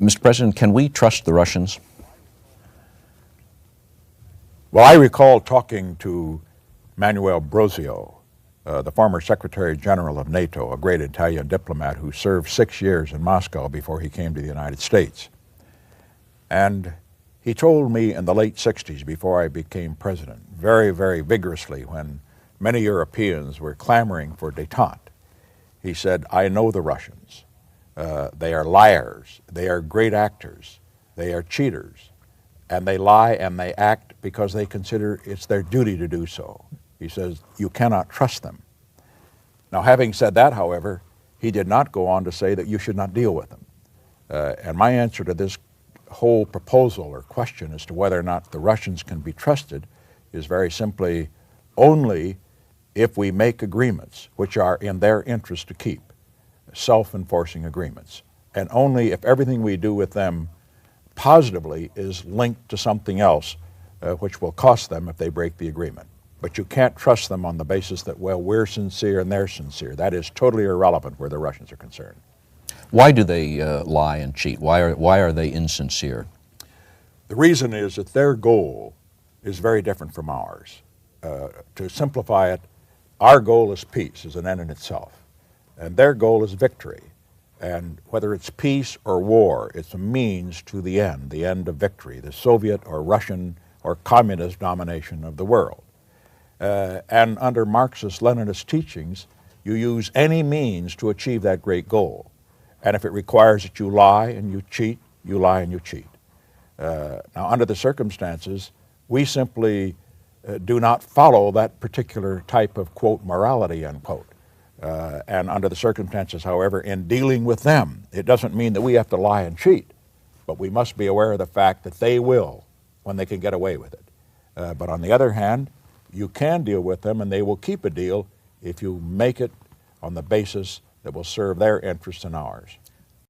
Mr. President, can we trust the Russians? Well, I recall talking to Manuel Brosio, the former Secretary General of NATO, a great Italian diplomat who served 6 years in Moscow before he came to the United States. And he told me in the late 60s, before I became president, very, very vigorously, when many Europeans were clamoring for détente, he said, I know the Russians. They are liars. They are great actors. They are cheaters. And they lie and they act because they consider it's their duty to do so. He says, you cannot trust them. Now, having said that, however, he did not go on to say that you should not deal with them. And my answer to this whole proposal or question as to whether or not the Russians can be trusted is very simply only if we make agreements which are in their interest to keep, self-enforcing agreements, and only if everything we do with them positively is linked to something else which will cost them if they break the agreement. But you can't trust them on the basis that, well, we're sincere and they're sincere. That is totally irrelevant where the Russians are concerned. Why do they lie and cheat? Why are they insincere? The reason is that their goal is very different from ours. To simplify it, our goal is peace, is an end in itself, and their goal is victory. And whether it's peace or war, it's a means to the end of victory, the Soviet or Russian or communist domination of the world. And under Marxist-Leninist teachings, you use any means to achieve that great goal. And if it requires that you lie and you cheat, you lie and you cheat. Now, under the circumstances, we simply do not follow that particular type of, quote, morality, unquote. And under the circumstances, however, in dealing with them, it doesn't mean that we have to lie and cheat, but we must be aware of the fact that they will when they can get away with it. But on the other hand, you can deal with them and they will keep a deal if you make it on the basis that will serve their interests and ours.